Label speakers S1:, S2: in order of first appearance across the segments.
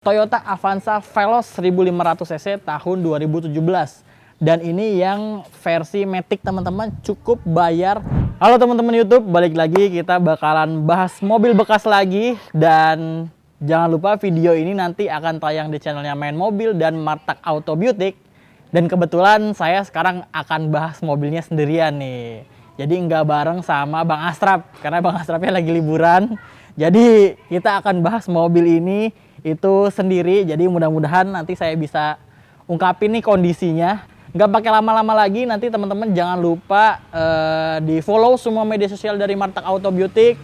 S1: Toyota Avanza Veloz 1500 cc tahun 2017. Dan ini yang versi Matic teman-teman, cukup bayar. Halo teman-teman YouTube, balik lagi kita bakalan bahas mobil bekas lagi. Dan jangan lupa video ini nanti akan tayang di channelnya Main Mobil dan Martak Auto Beauty. Dan kebetulan saya sekarang akan bahas mobilnya sendirian nih. Jadi nggak bareng sama Bang Astrap, karena Bang Astrapnya lagi liburan. Jadi kita akan bahas mobil ini itu sendiri. Jadi mudah-mudahan nanti saya bisa ungkapin nih kondisinya. Nggak pakai lama-lama lagi, nanti teman-teman jangan lupa di follow semua media sosial dari Martak Auto Beauty.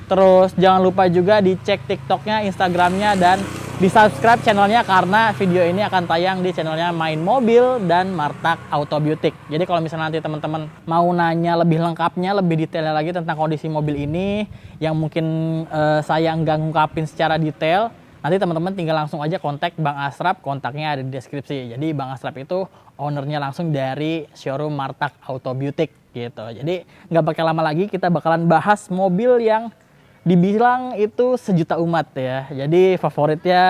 S1: Terus jangan lupa juga dicek TikToknya, Instagramnya, dan di subscribe channelnya karena video ini akan tayang di channelnya Main Mobil dan Martak Auto Beauty. Jadi kalau misalnya nanti teman-teman mau nanya lebih lengkapnya, lebih detailnya lagi tentang kondisi mobil ini yang mungkin saya nggak ngungkapin secara detail, nanti teman-teman tinggal langsung aja kontak Bang Astrap, kontaknya ada di deskripsi. Jadi Bang Astrap itu ownernya langsung dari showroom Martak Auto Beauty gitu. Jadi nggak pakai lama lagi, kita bakalan bahas mobil yang dibilang itu sejuta umat ya. Jadi favoritnya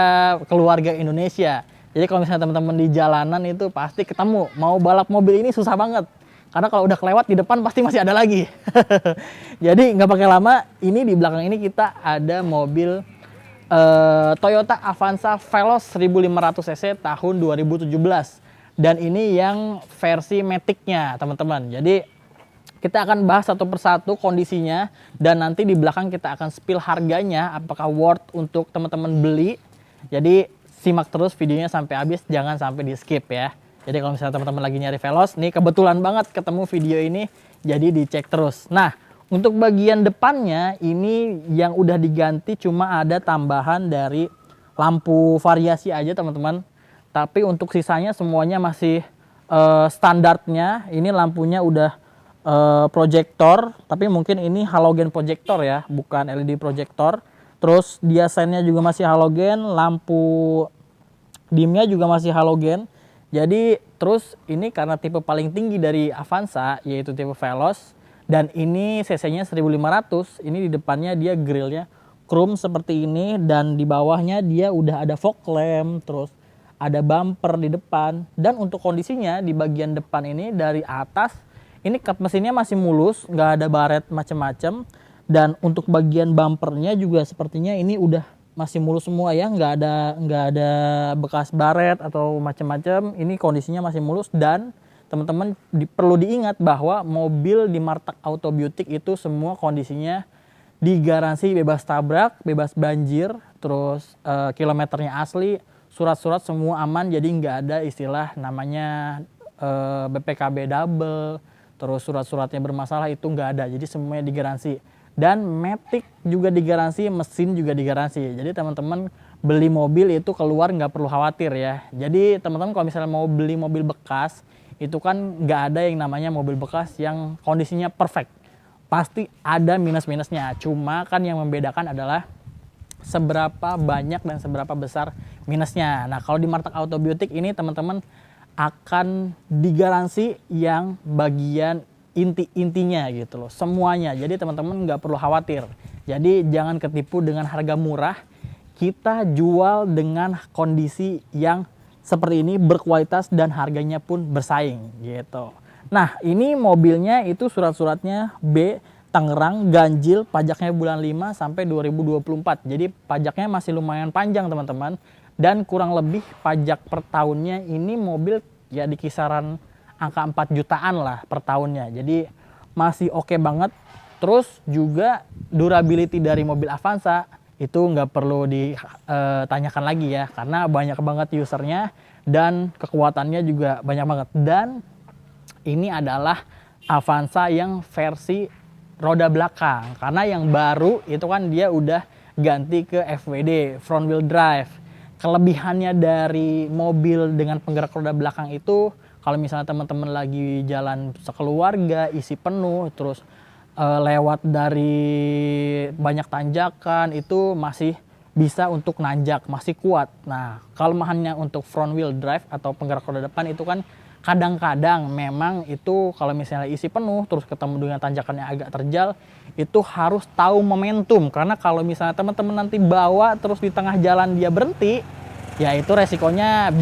S1: keluarga Indonesia. Jadi kalau misalnya teman-teman di jalanan itu pasti ketemu. Mau balap mobil ini susah banget. Karena kalau udah kelewat di depan pasti masih ada lagi. Jadi nggak pakai lama, ini di belakang ini kita ada mobil Toyota Avanza Veloz 1500 cc tahun 2017. Dan ini yang versi Matic-nya teman-teman. Jadi kita akan bahas satu persatu kondisinya dan nanti di belakang kita akan spill harganya, apakah worth untuk teman-teman beli. Jadi simak terus videonya sampai habis, jangan sampai di skip ya. Jadi kalau misalnya teman-teman lagi nyari Veloz, nih kebetulan banget ketemu video ini, jadi dicek terus. Nah, untuk bagian depannya ini yang udah diganti cuma ada tambahan dari lampu variasi aja teman-teman. Tapi untuk sisanya semuanya masih standarnya. Ini lampunya udah proyektor, tapi mungkin ini halogen proyektor ya, bukan LED proyektor. Terus dia sennya juga masih halogen, lampu dimnya juga masih halogen. Jadi terus ini karena tipe paling tinggi dari Avanza yaitu tipe Veloz, dan ini cc-nya 1500. Ini di depannya dia grillnya chrome seperti ini, dan di bawahnya dia udah ada fog lamp, terus ada bumper di depan. Dan untuk kondisinya di bagian depan ini dari atas ini kap mesinnya masih mulus, nggak ada baret macam-macam. Dan untuk bagian bumpernya juga sepertinya ini udah masih mulus semua ya, nggak ada bekas baret atau macam-macam. Ini kondisinya masih mulus. Dan teman-teman perlu diingat bahwa mobil di Martak Auto Beauty itu semua kondisinya digaransi bebas tabrak, bebas banjir, terus kilometernya asli, surat-surat semua aman. Jadi nggak ada istilah namanya BPKB double, terus surat-suratnya bermasalah, itu nggak ada. Jadi semuanya digaransi. Dan Matic juga digaransi, mesin juga digaransi. Jadi teman-teman beli mobil itu keluar nggak perlu khawatir ya. Jadi teman-teman kalau misalnya mau beli mobil bekas, itu kan nggak ada yang namanya mobil bekas yang kondisinya perfect. Pasti ada minus-minusnya. Cuma kan yang membedakan adalah seberapa banyak dan seberapa besar minusnya. Nah kalau di Martak Auto Beauty ini teman-teman akan digaransi yang bagian intinya gitu loh, semuanya. Jadi teman-teman nggak perlu khawatir. Jadi jangan ketipu dengan harga murah. Kita jual dengan kondisi yang seperti ini, berkualitas, dan harganya pun bersaing gitu. Nah ini mobilnya itu surat-suratnya B, Tangerang, ganjil, pajaknya bulan 5 sampai 2024. Jadi pajaknya masih lumayan panjang teman-teman. Dan kurang lebih pajak per tahunnya ini mobil ya di kisaran angka 4 jutaan lah per tahunnya. Jadi masih oke banget. Terus juga durability dari mobil Avanza itu nggak perlu ditanyakan lagi ya. Karena banyak banget usernya dan kekuatannya juga banyak banget. Dan ini adalah Avanza yang versi roda belakang. Karena yang baru itu kan dia udah ganti ke FWD, front wheel drive. Kelebihannya dari mobil dengan penggerak roda belakang itu, kalau misalnya teman-teman lagi jalan sekeluarga, isi penuh, terus lewat dari banyak tanjakan, itu masih bisa untuk nanjak, masih kuat. Nah, kelemahannya untuk front wheel drive atau penggerak roda depan itu kan kadang-kadang memang itu kalau misalnya isi penuh terus ketemu dengan tanjakannya agak terjal, itu harus tahu momentum. Karena kalau misalnya teman-teman nanti bawa terus di tengah jalan dia berhenti, ya itu resikonya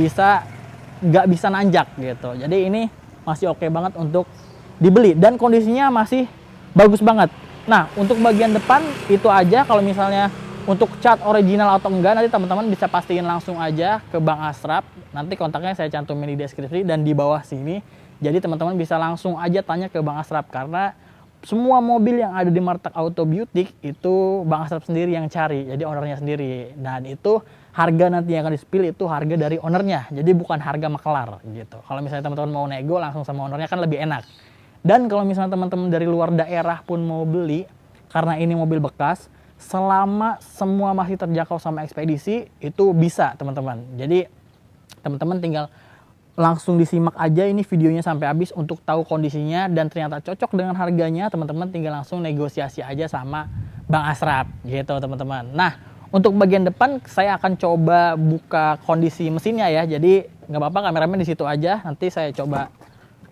S1: nggak bisa nanjak gitu. Jadi ini masih oke banget untuk dibeli dan kondisinya masih bagus banget. Nah, untuk bagian depan itu aja. Kalau misalnya untuk cat original atau enggak, nanti teman-teman bisa pastiin langsung aja ke Bang Asraf. Nanti kontaknya saya cantumin di deskripsi dan di bawah sini. Jadi teman-teman bisa langsung aja tanya ke Bang Asraf, karena semua mobil yang ada di Martak Auto Beauty itu Bang Asraf sendiri yang cari, jadi ownernya sendiri. Dan itu harga nanti yang akan di-spill itu harga dari ownernya, jadi bukan harga makelar gitu. Kalau misalnya teman-teman mau nego langsung sama ownernya kan lebih enak. Dan kalau misalnya teman-teman dari luar daerah pun mau beli, karena ini mobil bekas, selama semua masih terjangkau sama ekspedisi, itu bisa teman-teman. Jadi teman-teman tinggal langsung disimak aja ini videonya sampai habis untuk tahu kondisinya, dan ternyata cocok dengan harganya, teman-teman tinggal langsung negosiasi aja sama Bang Asraf gitu teman-teman. Nah, untuk bagian depan saya akan coba buka kondisi mesinnya ya. Jadi nggak apa-apa kameramen di situ aja, nanti saya coba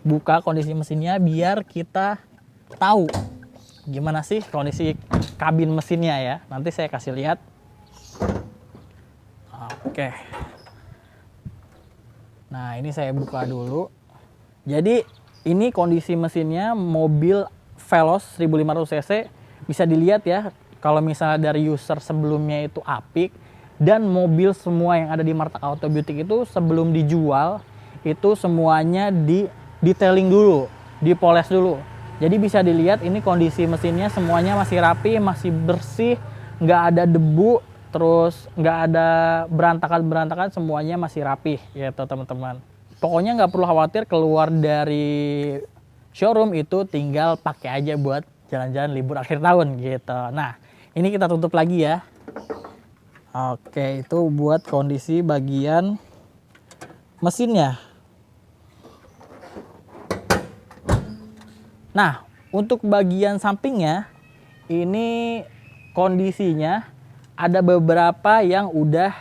S1: buka kondisi mesinnya biar kita tahu gimana sih kondisi kabin mesinnya ya. Nanti saya kasih lihat. Oke. Nah, ini saya buka dulu. Jadi ini kondisi mesinnya mobil Veloz 1500 cc. Bisa dilihat ya, kalau misalnya dari user sebelumnya itu apik, dan mobil semua yang ada di Martak Auto Beauty itu sebelum dijual itu semuanya di detailing dulu, dipoles dulu. Jadi bisa dilihat ini kondisi mesinnya semuanya masih rapi, masih bersih, nggak ada debu, terus nggak ada berantakan-berantakan, semuanya masih rapi gitu teman-teman. Pokoknya nggak perlu khawatir, keluar dari showroom itu tinggal pakai aja buat jalan-jalan libur akhir tahun gitu. Nah, ini kita tutup lagi ya. Oke, itu buat kondisi bagian mesinnya. Nah, untuk bagian sampingnya ini kondisinya ada beberapa yang udah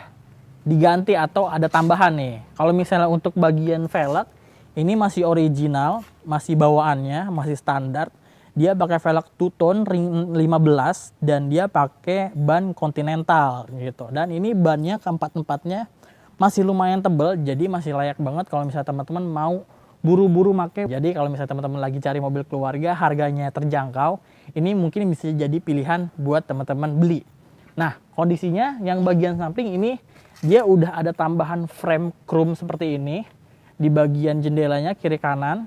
S1: diganti atau ada tambahan nih. Kalau misalnya untuk bagian velg ini masih original, masih bawaannya, masih standar. Dia pakai velg two-tone ring 15 dan dia pakai ban Continental gitu. Dan ini bannya keempat-empatnya masih lumayan tebal, jadi masih layak banget kalau misalnya teman-teman mau buru-buru make. Jadi kalau misalnya teman-teman lagi cari mobil keluarga, harganya terjangkau, ini mungkin bisa jadi pilihan buat teman-teman beli. Nah, kondisinya yang bagian samping ini dia udah ada tambahan frame chrome seperti ini di bagian jendelanya kiri kanan,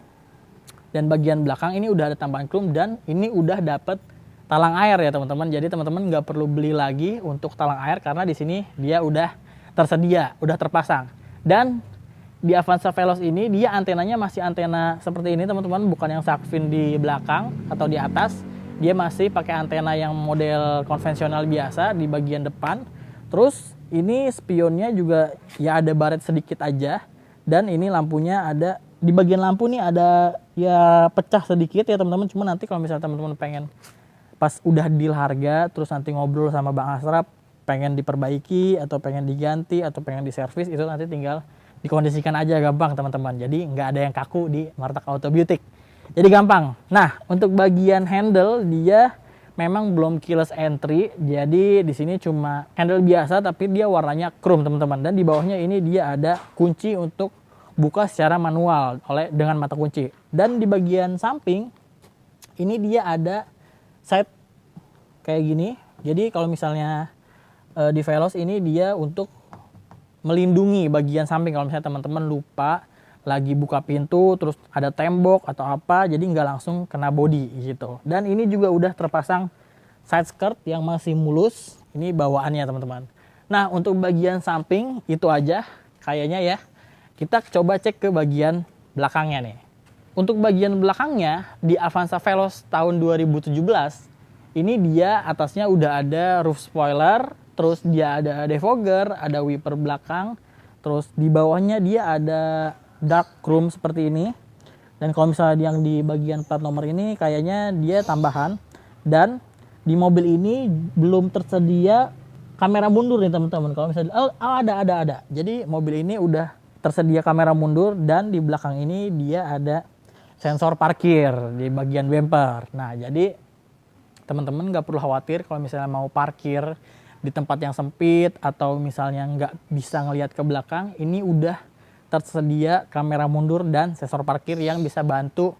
S1: dan bagian belakang ini udah ada tambahan chrome, dan ini udah dapet talang air ya teman-teman. Jadi teman-teman nggak perlu beli lagi untuk talang air karena di sini dia udah tersedia, udah terpasang. Dan di Avanza Veloz ini dia antenanya masih antena seperti ini teman-teman, bukan yang shark fin di belakang atau di atas. Dia masih pakai antena yang model konvensional biasa di bagian depan. Terus ini spionnya juga ya ada baret sedikit aja, dan ini lampunya ada di bagian lampu nih ada ya pecah sedikit ya teman-teman. Cuma nanti kalau misalnya teman-teman pengen pas udah deal harga terus nanti ngobrol sama Bang Asraf pengen diperbaiki atau pengen diganti atau pengen diservis, itu nanti tinggal dikondisikan aja, gampang teman-teman. Jadi nggak ada yang kaku di Martak Auto Beauty. Jadi gampang. Nah, untuk bagian handle dia memang belum keyless entry. Jadi di sini cuma handle biasa tapi dia warnanya chrome teman-teman. Dan di bawahnya ini dia ada kunci untuk buka secara manual dengan mata kunci. Dan di bagian samping ini dia ada side kayak gini. Jadi kalau misalnya di Veloz ini dia untuk melindungi bagian samping kalau misalnya teman-teman lupa lagi buka pintu terus ada tembok atau apa, jadi nggak langsung kena body gitu. Dan ini juga udah terpasang side skirt yang masih mulus, ini bawaannya teman-teman. Nah, untuk bagian samping itu aja kayaknya ya. Kita coba cek ke bagian belakangnya nih. Untuk bagian belakangnya di Avanza Veloz tahun 2017 ini dia atasnya udah ada roof spoiler, terus dia ada defogger, ada wiper belakang, terus di bawahnya dia ada dark chrome seperti ini. Dan kalau misalnya yang di bagian plat nomor ini kayaknya dia tambahan. Dan di mobil ini belum tersedia kamera mundur nih teman-teman. Kalau misalnya ada. Jadi mobil ini udah tersedia kamera mundur, dan di belakang ini dia ada sensor parkir di bagian bumper. Nah, jadi teman-teman nggak perlu khawatir kalau misalnya mau parkir di tempat yang sempit atau misalnya nggak bisa ngelihat ke belakang, ini udah tersedia kamera mundur dan sensor parkir yang bisa bantu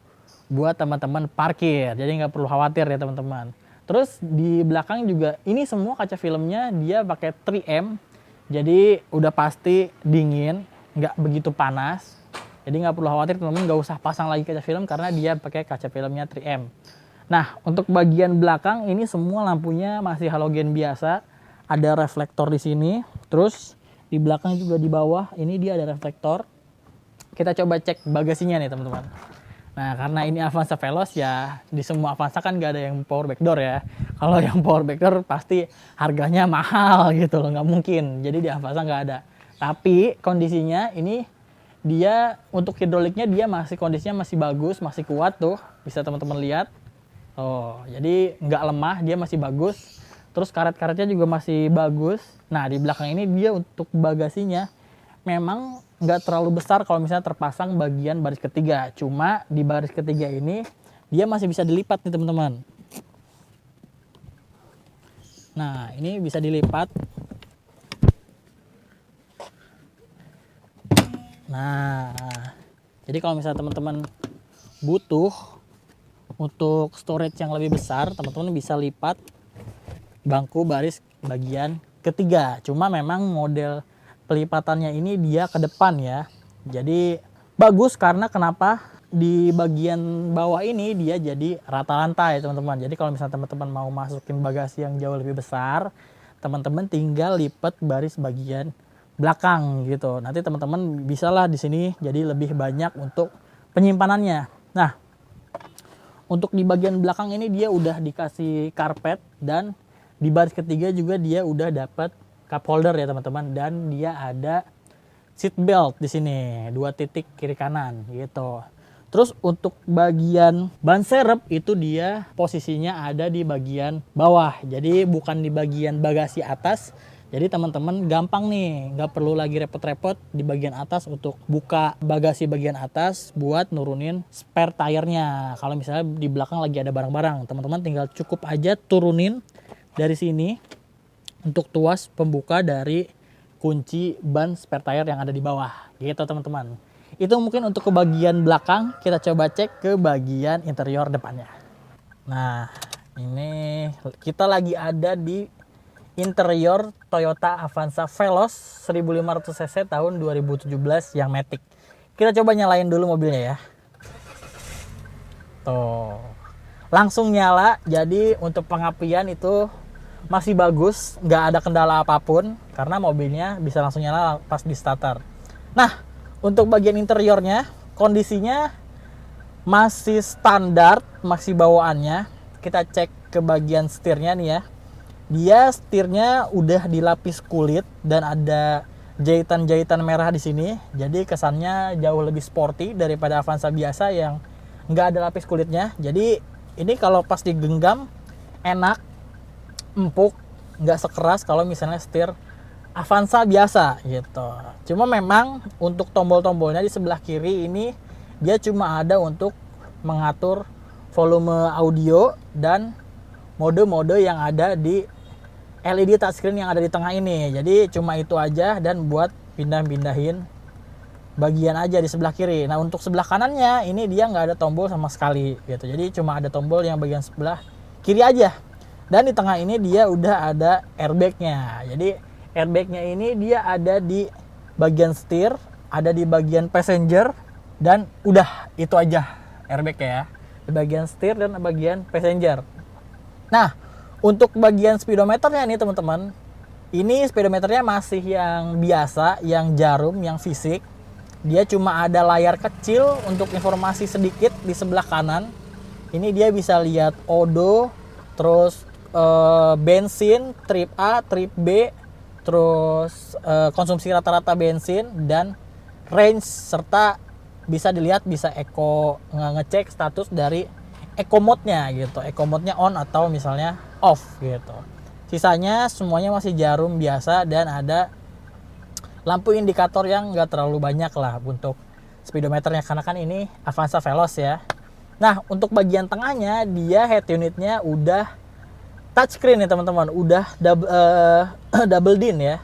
S1: buat teman-teman parkir. Jadi nggak perlu khawatir ya teman-teman. Terus di belakang juga ini semua kaca filmnya dia pakai 3M. Jadi udah pasti dingin, nggak begitu panas. Jadi nggak perlu khawatir teman-teman, nggak usah pasang lagi kaca film karena dia pakai kaca filmnya 3M. Nah, untuk bagian belakang ini semua lampunya masih halogen biasa. Ada reflektor di sini. Terus di belakang juga di bawah ini dia ada reflektor. Kita coba cek bagasinya nih teman-teman. Nah, karena ini Avanza Veloz ya, di semua Avanza kan nggak ada yang power back door ya. Kalau yang power back door pasti harganya mahal gitu loh, nggak mungkin. Jadi di Avanza nggak ada. Tapi kondisinya ini dia untuk hidroliknya dia masih kondisinya masih bagus, masih kuat tuh. Bisa teman-teman lihat. Oh, jadi nggak lemah, dia masih bagus. Terus karet-karetnya juga masih bagus. Nah, di belakang ini dia untuk bagasinya memang nggak terlalu besar kalau misalnya terpasang bagian baris ketiga. Cuma di baris ketiga ini dia masih bisa dilipat nih teman-teman. Nah, ini bisa dilipat. Nah, jadi kalau misalnya teman-teman butuh untuk storage yang lebih besar, teman-teman bisa lipat bangku baris bagian ketiga. Cuma memang model pelipatannya ini dia ke depan ya. Jadi bagus karena kenapa? Di bagian bawah ini dia jadi rata lantai teman-teman. Jadi kalau misalnya teman-teman mau masukin bagasi yang jauh lebih besar, teman-teman tinggal lipat baris bagian belakang gitu. Nanti teman-teman bisalah di sini jadi lebih banyak untuk penyimpanannya. Nah, untuk di bagian belakang ini dia udah dikasih karpet dan di baris ketiga juga dia udah dapat cup holder ya teman-teman, dan dia ada seat belt di sini 2 titik kiri kanan gitu. Terus untuk bagian ban serep itu dia posisinya ada di bagian bawah, jadi bukan di bagian bagasi atas. Jadi teman-teman gampang nih, nggak perlu lagi repot-repot di bagian atas untuk buka bagasi bagian atas buat nurunin spare tire-nya. Kalau misalnya di belakang lagi ada barang-barang, teman-teman tinggal cukup aja turunin dari sini untuk tuas pembuka dari kunci ban spare tire yang ada di bawah gitu teman-teman. Itu mungkin untuk ke bagian belakang. Kita coba cek ke bagian interior depannya. Nah, ini kita lagi ada di interior Toyota Avanza Veloz 1500 cc tahun 2017 yang Matic. Kita coba nyalain dulu mobilnya ya. Tuh, langsung nyala. Jadi untuk pengapian itu masih bagus, nggak ada kendala apapun karena mobilnya bisa langsung nyala pas di starter. Nah, untuk bagian interiornya kondisinya masih standar, masih bawaannya. Kita cek ke bagian setirnya nih ya. Dia setirnya udah dilapis kulit dan ada jahitan-jahitan merah di sini. Jadi kesannya jauh lebih sporty daripada Avanza biasa yang nggak ada lapis kulitnya. Jadi ini kalau pas digenggam enak, empuk, nggak sekeras kalau misalnya setir Avanza biasa gitu. Cuma memang untuk tombol-tombolnya di sebelah kiri ini dia cuma ada untuk mengatur volume audio dan mode-mode yang ada di LED touchscreen yang ada di tengah ini. Jadi cuma itu aja dan buat pindah-pindahin bagian aja di sebelah kiri. Nah, untuk sebelah kanannya ini dia nggak ada tombol sama sekali gitu. Jadi cuma ada tombol yang bagian sebelah kiri aja. Dan di tengah ini dia udah ada airbagnya. Jadi airbagnya ini dia ada di bagian setir, ada di bagian passenger, dan udah itu aja airbagnya ya. Di bagian setir dan bagian passenger. Nah, untuk bagian speedometernya nih teman-teman, ini speedometernya masih yang biasa, yang jarum, yang fisik. Dia cuma ada layar kecil untuk informasi sedikit di sebelah kanan. Ini dia bisa lihat odo, terus bensin, trip A, trip B, terus konsumsi rata-rata bensin dan range, serta bisa dilihat, bisa ngecek status dari eco mode-nya gitu. Eco mode-nya on atau misalnya off gitu. Sisanya semuanya masih jarum biasa dan ada lampu indikator yang nggak terlalu banyak lah untuk speedometernya karena kan ini Avanza Veloz ya. Nah, untuk bagian tengahnya dia head unitnya udah touchscreen nih teman-teman, udah double din ya.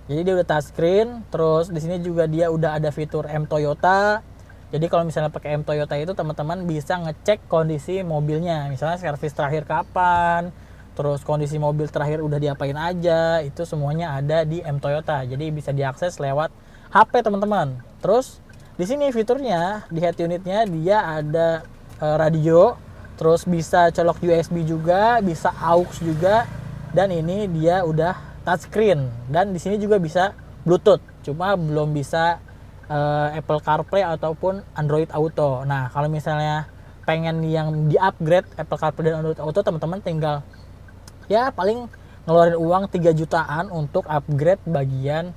S1: Jadi dia udah touchscreen, terus di sini juga dia udah ada fitur M Toyota. Jadi kalau misalnya pakai M Toyota itu teman-teman bisa ngecek kondisi mobilnya, misalnya servis terakhir kapan, terus kondisi mobil terakhir udah diapain aja, itu semuanya ada di M Toyota. Jadi bisa diakses lewat HP teman-teman. Terus di sini fiturnya di head unitnya dia ada radio, terus bisa colok USB juga, bisa aux juga, dan ini dia udah touchscreen, dan di sini juga bisa Bluetooth, cuma belum bisa Apple CarPlay ataupun Android Auto. Nah, kalau misalnya pengen yang di-upgrade Apple CarPlay dan Android Auto, teman-teman tinggal ya paling ngeluarin uang 3 jutaan untuk upgrade bagian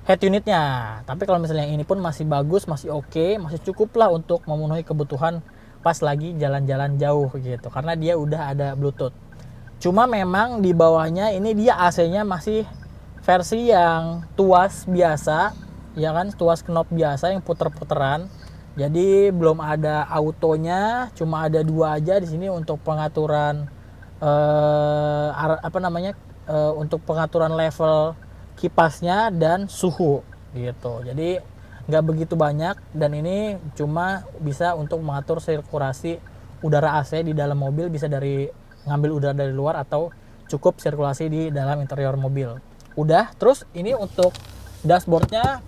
S1: head unitnya. Tapi kalau misalnya yang ini pun masih bagus, masih oke, masih cukup lah untuk memenuhi kebutuhan pas lagi jalan-jalan jauh gitu, karena dia udah ada Bluetooth. Cuma memang di bawahnya ini dia AC-nya masih versi yang tuas biasa, ya kan, tuas knob biasa yang puter-puteran. Jadi belum ada autonya, cuma ada 2 aja di sini untuk pengaturan untuk pengaturan level kipasnya dan suhu gitu. Jadi nggak begitu banyak, dan ini cuma bisa untuk mengatur sirkulasi udara AC di dalam mobil, bisa dari ngambil udara dari luar atau cukup sirkulasi di dalam interior mobil. Udah, terus ini untuk dashboardnya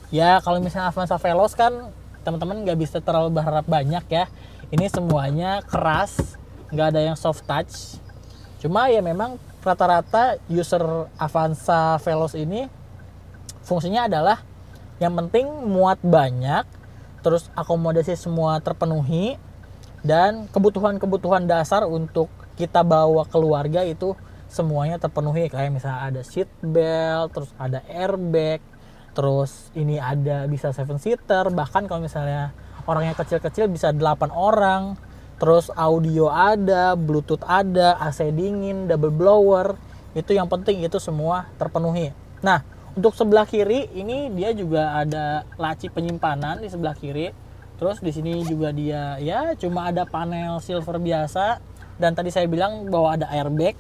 S1: ya, kalau misalnya Avanza Veloz kan teman-teman nggak bisa terlalu berharap banyak ya. Ini semuanya keras, nggak ada yang soft touch. Cuma ya memang rata-rata user Avanza Veloz ini fungsinya adalah yang penting muat banyak, terus akomodasi semua terpenuhi, dan kebutuhan-kebutuhan dasar untuk kita bawa keluarga itu semuanya terpenuhi. Kayak misalnya ada seat belt, terus ada airbag, terus ini ada bisa 7-seater, bahkan kalau misalnya orangnya kecil-kecil bisa 8 orang, terus audio ada, Bluetooth ada, AC dingin, double blower, itu yang penting itu semua terpenuhi. Nah, untuk sebelah kiri ini dia juga ada laci penyimpanan di sebelah kiri. Terus di sini juga dia ya cuma ada panel silver biasa, dan tadi saya bilang bahwa ada airbag.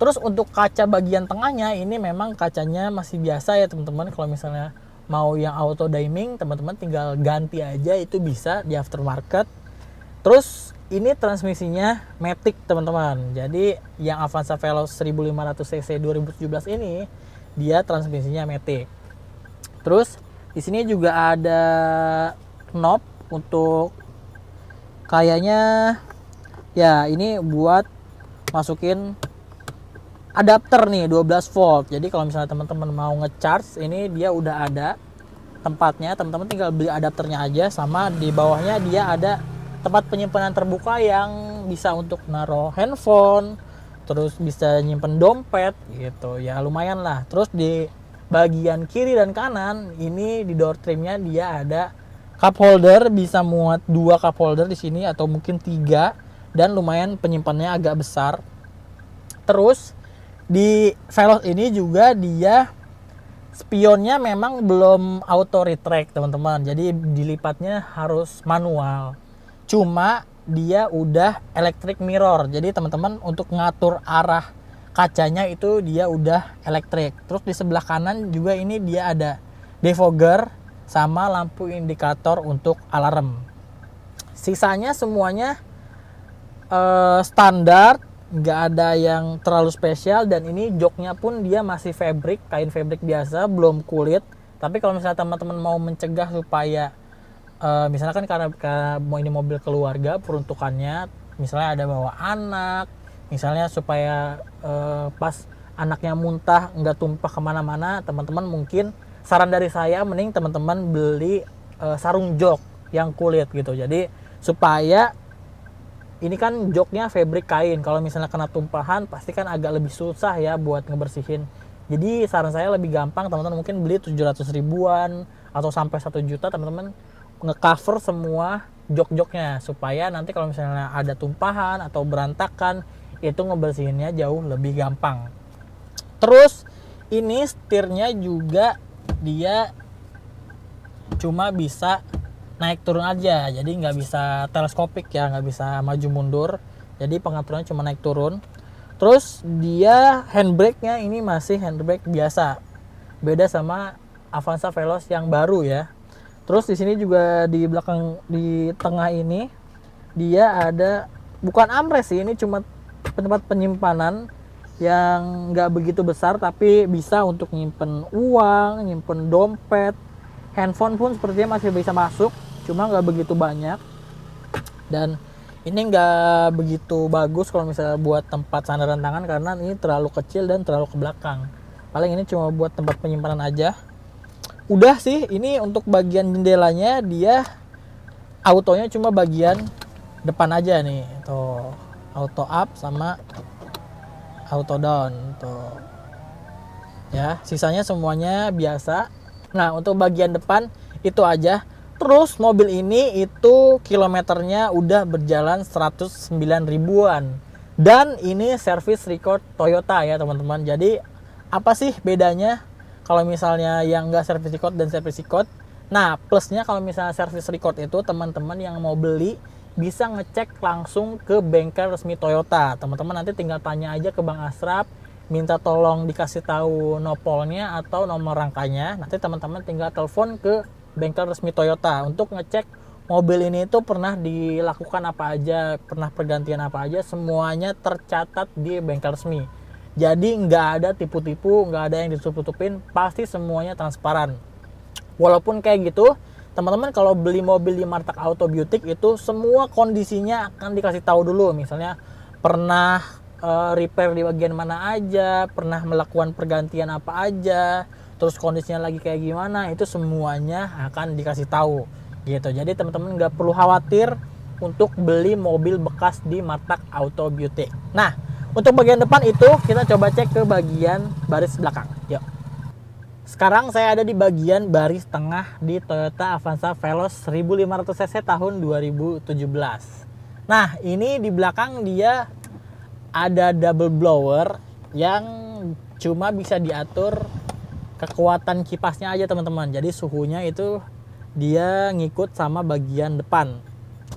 S1: Terus untuk kaca bagian tengahnya ini memang kacanya masih biasa ya teman-teman. Kalau misalnya mau yang auto dimming, teman-teman tinggal ganti aja, itu bisa di aftermarket. Terus ini transmisinya matic teman-teman. Jadi yang Avanza Veloz 1500 cc 2017 ini dia transmisinya matic. Terus di sini juga ada knob untuk kayaknya ya ini buat masukin adapter nih 12 volt. Jadi kalau misalnya teman-teman mau ngecharge, ini dia udah ada tempatnya, teman-teman tinggal beli adapternya aja. Sama di bawahnya dia ada tempat penyimpanan terbuka yang bisa untuk naruh handphone, terus bisa nyimpen dompet gitu ya, lumayan lah. Terus di bagian kiri dan kanan ini di door trimnya dia ada cup holder, bisa muat 2 cup holder di sini atau mungkin 3, dan lumayan penyimpanannya agak besar. Terus di Veloz ini juga dia spionnya memang belum auto retract teman-teman, jadi dilipatnya harus manual. Cuma dia udah electric mirror, jadi teman-teman untuk ngatur arah kacanya itu dia udah elektrik. Terus di sebelah kanan juga ini dia ada defogger sama lampu indikator untuk alarm. Sisanya semuanya standar, nggak ada yang terlalu spesial. Dan ini joknya pun dia masih fabric, kain fabric biasa, belum kulit. Tapi kalau misalnya teman-teman mau mencegah supaya misalnya kan karena mau ini mobil keluarga, peruntukannya misalnya ada bawa anak, misalnya supaya pas anaknya muntah nggak tumpah kemana-mana, teman-teman mungkin saran dari saya mending teman-teman beli sarung jok yang kulit gitu. Jadi supaya ini kan joknya fabric kain, kalau misalnya kena tumpahan pasti kan agak lebih susah ya buat ngebersihin. Jadi saran saya lebih gampang, teman-teman mungkin beli 700 ribuan atau sampai 1 juta, teman-teman ngecover semua jok-joknya supaya nanti kalau misalnya ada tumpahan atau berantakan itu ngebersihinnya jauh lebih gampang. Terus ini setirnya juga dia cuma bisa naik turun aja, jadi nggak bisa teleskopik ya, nggak bisa maju mundur, jadi pengaturannya cuma naik turun. Terus dia handbrake-nya ini masih handbrake biasa. Beda sama Avanza Veloz yang baru ya. Terus di sini juga di belakang, di tengah ini dia ada, bukan armrest sih, ini cuma tempat penyimpanan yang nggak begitu besar, tapi bisa untuk nyimpen uang, nyimpen dompet, handphone pun sepertinya masih bisa masuk, cuma nggak begitu banyak. Dan ini nggak begitu bagus kalau misalnya buat tempat sandaran tangan, karena ini terlalu kecil dan terlalu ke belakang. Paling ini cuma buat tempat penyimpanan aja. Udah sih, ini untuk bagian jendelanya dia autonya cuma bagian depan aja nih, tuh auto up sama auto down tuh ya, sisanya semuanya biasa. Nah, untuk bagian depan itu aja. Terus mobil ini itu kilometernya udah berjalan 109 ribuan. Dan ini service record Toyota ya teman-teman. Jadi apa sih bedanya kalau misalnya yang nggak service record dan service record? Nah, plusnya kalau misalnya service record itu teman-teman yang mau beli bisa ngecek langsung ke bengkel resmi Toyota. Teman-teman nanti tinggal tanya aja ke Bang Asraf, minta tolong dikasih tahu nopolnya atau nomor rangkanya. Nanti teman-teman tinggal telepon ke bengkel resmi Toyota untuk ngecek mobil ini itu pernah dilakukan apa aja, pernah pergantian apa aja, semuanya tercatat di bengkel resmi. Jadi nggak ada tipu-tipu, nggak ada yang ditutup-tutupin, pasti semuanya transparan. Walaupun kayak gitu, teman-teman kalau beli mobil di Martak Auto Beautic itu semua kondisinya akan dikasih tahu dulu. Misalnya pernah repair di bagian mana aja, pernah melakukan pergantian apa aja, terus kondisinya lagi kayak gimana, itu semuanya akan dikasih tahu gitu. Jadi teman-teman nggak perlu khawatir untuk beli mobil bekas di Martak Auto Beautic. Nah, untuk bagian depan itu kita coba cek ke bagian baris belakang. Yuk. Sekarang saya ada di bagian baris tengah di Toyota Avanza Veloz 1500 cc tahun 2017. Nah, ini di belakang dia ada double blower yang cuma bisa diatur kekuatan kipasnya aja teman-teman. Jadi suhunya itu dia ngikut sama bagian depan.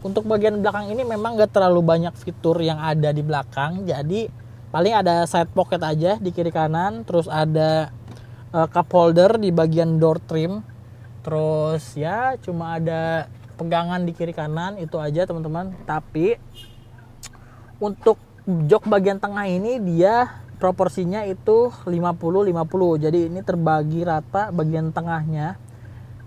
S1: Untuk bagian belakang ini memang gak terlalu banyak fitur yang ada di belakang. Jadi paling ada side pocket aja di kiri kanan. Terus ada cup holder di bagian door trim. Terus ya cuma ada pegangan di kiri kanan, itu aja teman-teman. Tapi untuk jok bagian tengah ini dia proporsinya itu 50-50. Jadi ini terbagi rata bagian tengahnya.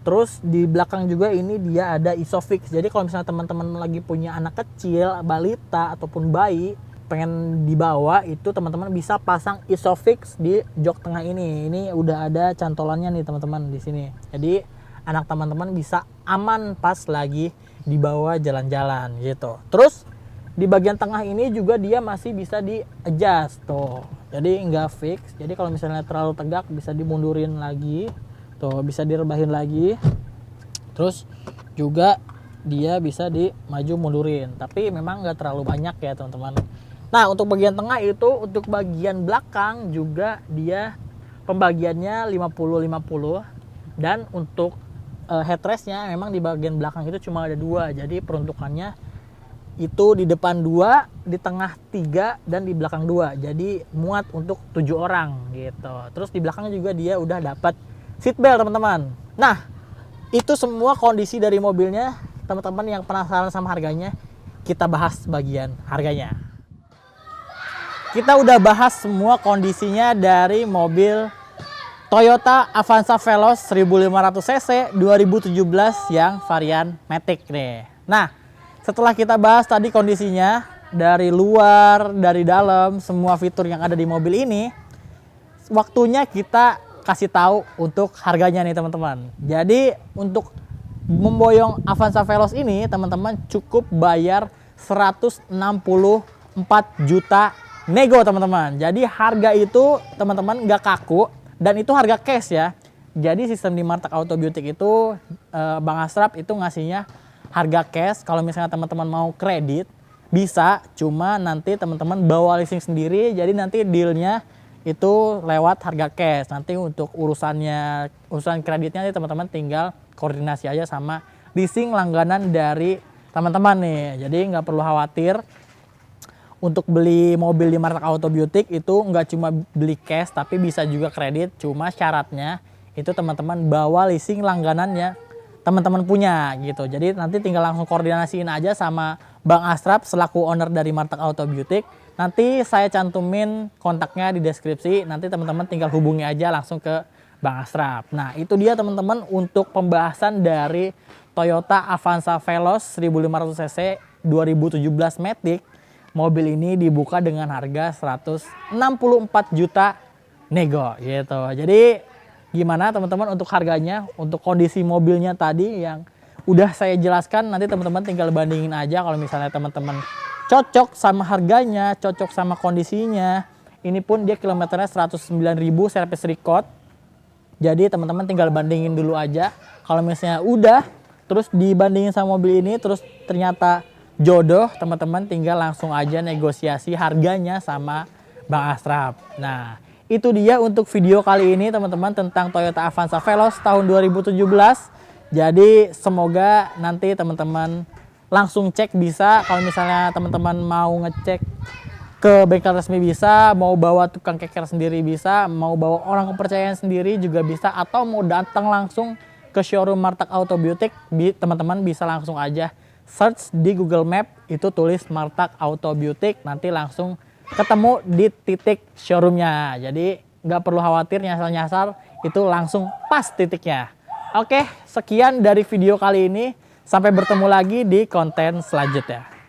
S1: Terus di belakang juga ini dia ada isofix. Jadi kalau misalnya teman-teman lagi punya anak kecil, balita ataupun bayi pengen dibawa, itu teman-teman bisa pasang isofix di jok tengah ini. Ini udah ada cantolannya nih teman-teman di sini. Jadi anak teman-teman bisa aman pas lagi dibawa jalan-jalan gitu. Terus di bagian tengah ini juga dia masih bisa di adjust tuh. Jadi nggak fix. Jadi kalau misalnya terlalu tegak bisa dimundurin lagi. Tuh, bisa direbahin lagi. Terus juga dia bisa dimaju mundurin. Tapi memang nggak terlalu banyak ya teman-teman. Nah, untuk bagian tengah itu, untuk bagian belakang juga dia pembagiannya 50-50. Dan untuk headrestnya memang di bagian belakang itu cuma ada 2. Jadi peruntukannya itu di depan 2, di tengah 3, dan di belakang 2. Jadi muat untuk 7 orang gitu. Terus di belakang juga dia udah dapat seat belt teman-teman. Nah, itu semua kondisi dari mobilnya. Teman-teman yang penasaran sama harganya, kita bahas bagian harganya. Kita udah bahas semua kondisinya dari mobil Toyota Avanza Veloz 1500 cc 2017 yang varian Matic nih. Nah, setelah kita bahas tadi kondisinya dari luar, dari dalam, semua fitur yang ada di mobil ini, waktunya kita kasih tahu untuk harganya nih teman-teman. Jadi untuk memboyong Avanza Veloz ini teman-teman cukup bayar 164 juta nego teman-teman. Jadi harga itu teman-teman nggak kaku, dan itu harga cash ya. Jadi sistem di Martak Auto Beautic itu Bang Asraf itu ngasihnya harga cash. Kalau misalnya teman-teman mau kredit bisa, cuma nanti teman-teman bawa leasing sendiri. Jadi nanti dealnya itu lewat harga cash. Nanti untuk urusan kreditnya nanti teman-teman tinggal koordinasi aja sama leasing langganan dari teman-teman nih. Jadi nggak perlu khawatir. untuk beli mobil di Martak Auto Beauty itu nggak cuma beli cash tapi bisa juga kredit. Cuma syaratnya itu teman-teman bawa leasing langganannya teman-teman punya gitu. Jadi nanti tinggal langsung koordinasiin aja sama Bang Asraf selaku owner dari Martak Auto Beauty. Nanti saya cantumin kontaknya di deskripsi. Nanti teman-teman tinggal hubungi aja langsung ke Bang Asraf. Nah itu dia teman-teman untuk pembahasan dari Toyota Avanza Veloz 1500 cc 2017 Matic. Mobil ini dibuka dengan harga 164 juta nego gitu. Jadi gimana teman-teman untuk harganya, untuk kondisi mobilnya tadi yang udah saya jelaskan, nanti teman-teman tinggal bandingin aja. Kalau misalnya teman-teman cocok sama harganya, cocok sama kondisinya. Ini pun dia kilometernya 109.000 service record. Jadi teman-teman tinggal bandingin dulu aja. Kalau misalnya udah, terus dibandingin sama mobil ini, terus ternyata jodoh, teman-teman tinggal langsung aja negosiasi harganya sama Bang Asraf. Nah, itu dia untuk video kali ini teman-teman tentang Toyota Avanza Veloz tahun 2017. Jadi semoga nanti teman-teman langsung cek bisa. Kalau misalnya teman-teman mau ngecek ke bengkel resmi bisa, mau bawa tukang keker sendiri bisa, mau bawa orang kepercayaan sendiri juga bisa, atau mau datang langsung ke showroom Martak Auto Beauty, teman-teman bisa langsung aja search di Google Map, itu tulis Martak Auto Beauty, nanti langsung ketemu di titik showroomnya. Jadi nggak perlu khawatir nyasar-nyasar, itu langsung pas titiknya. Oke, sekian dari video kali ini. Sampai bertemu lagi di konten selanjutnya.